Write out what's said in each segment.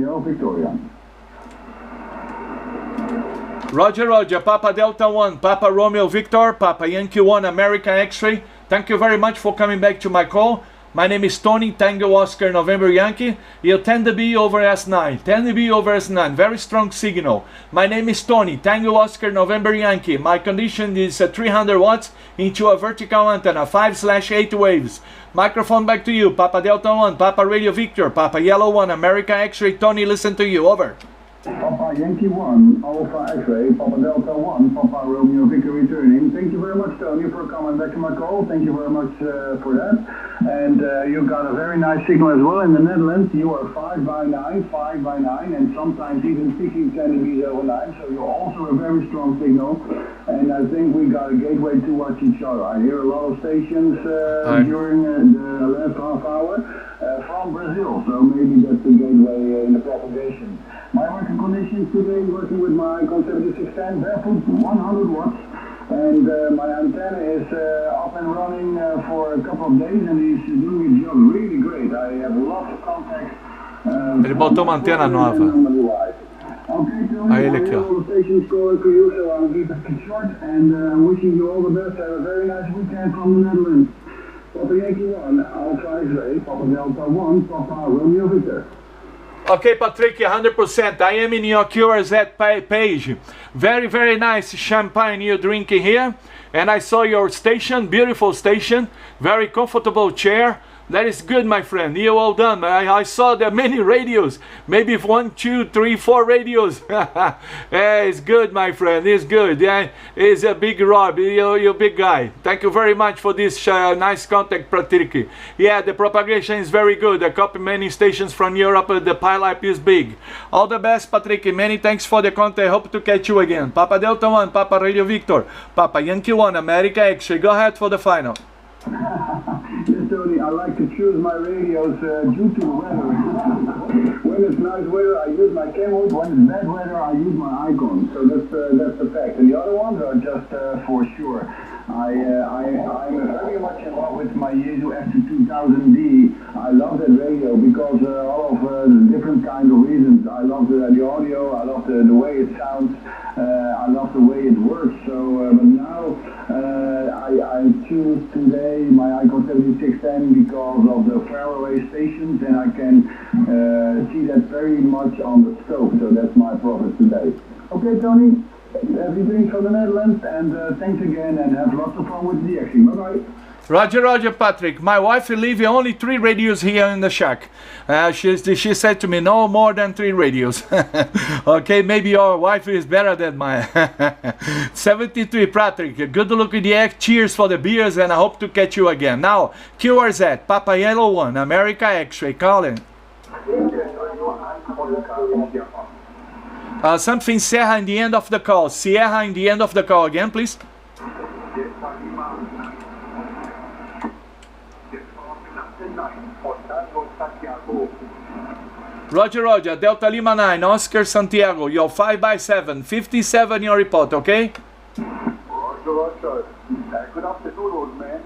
Romeo Victoria. Roger, Roger, Papa Delta 1, Papa Romeo Victor, Papa Yankee 1, America X-Ray. Thank you very much for coming back to my call. My name is Tony, Tango Oscar November Yankee. You 10 dB over S9, 10 dB over S9, very strong signal. My name is Tony, Tango Oscar November Yankee. My condition is 300 watts into a vertical antenna, 5/8 waves. Microphone back to you, Papa Delta 1, Papa Radio Victor, Papa Yellow 1, America X-Ray. Tony, listen to you, over. Papa Yankee 1, Alpha X-Ray, Papa Delta 1, Papa Romeo Victor returning. Thank you very much, Tony, for coming back to my call. Thank you very much for that. And you've got a very nice signal as well in the Netherlands. You are 5x9, and sometimes even 16 dB over 9, so you're also a very strong signal. And I think we got a gateway towards each other. I hear a lot of stations during the last half hour from Brazil, so maybe that's the gateway in the propagation. My working conditions today, working with my Conservative 610, barefoot, 100 watts, and my antenna is up and running for a couple of days, and he's doing his job really great. I have lots of contacts. Ele botou uma antena nova. Okay, Tony, Aí ele aqui, ó. all the stations calling for you, so I'll keep it short, and I'm wishing you all the best. Have a very nice weekend from the Netherlands. Papa Yankee 1, Alpha X-Ray, Papa Delta 1, Papa Romeo Victor. Okay, Patrick, 100%. I am in your QRZ page. Very, very nice champagne you're drinking here. And I saw your station, beautiful station. Very comfortable chair. That is good, my friend. You're well done. I saw there are many radios. Maybe 1, 2, 3, 4 radios. Yeah, it's good, my friend. It's good. Yeah, it's a big Rob. You're a big guy. Thank you very much for this nice contact, Patrick. Yeah, the propagation is very good. I copy many stations from Europe. The pile-up is big. All the best, Patrick. Many thanks for the contact. Hope to catch you again. Papa Delta 1, Papa Radio Victor, Papa Yankee 1, America X-Ray. Go ahead for the final. Yes, Tony, I like to choose my radios due to the weather. When it's nice weather, I use my Kenwood. When it's bad weather, I use my Icon. So that's the fact. And the other ones are just for sure. I'm very much in love with my Yaesu FT2000D. I love that radio because all of different kind of reasons. I love the audio, I love the way it sounds, I love the way it works. So, but now I choose today my Icon 7610 because of the faraway stations, and I can see that very much on the scope. So that's my profit today. Okay, Tony. Everything from the Netherlands, and thanks again, and have lots of fun with the action. Bye-bye. Roger, Roger, Patrick. My wife will leave you only 3 radios here in the shack. She said to me, no more than 3 radios. Okay, maybe your wife is better than mine. 73, Patrick. Good luck with the act. Cheers for the beers, and I hope to catch you again. Now, QRZ, Papa Yellow 1, America X-Ray, calling. Something Sierra in the end of the call. Sierra in the end of the call again, please. Roger, Roger. Delta Lima 9, Oscar Santiago. You're 5x7. 57 your report, okay? Roger, Roger. Good afternoon, old man.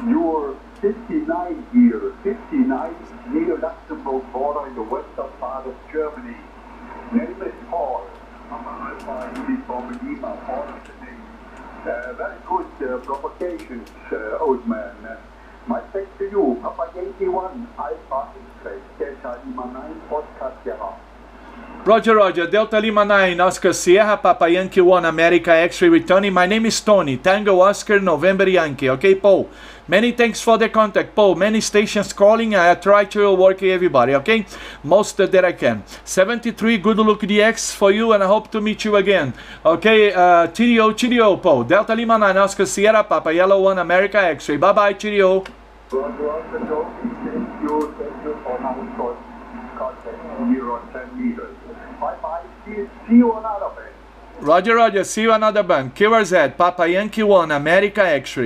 You're 59 here. 59 near Luxembourg border in the western part of Germany. Name is Paul. I'm an Alpha uniform Lima, Paul is the name. Very good propagations, old man. My thanks to you, Papa Yankee 1, Alpha X-Ray, Delta Lima 9, Podcast Sierra. Roger, Roger. Delta Lima 9, Oscar Sierra, Papa Yankee 1, America X-Ray returning. My name is Tony, Tango Oscar, November Yankee. Okay, Paul? Many thanks for the contact, Paul. Many stations calling. I try to work everybody, okay? Most that I can. 73, good luck DX for you, and I hope to meet you again. Okay, Cheerio, Paul. Delta Lima 9, Oscar Sierra, Papa Yellow 1, America X-Ray. Bye-bye, Cheerio. Thank you for now. Contact here on 10 meters. Bye-bye. See you another band. Roger, Roger. See you another band. QRZ, Papa Yankee 1, America X-Ray.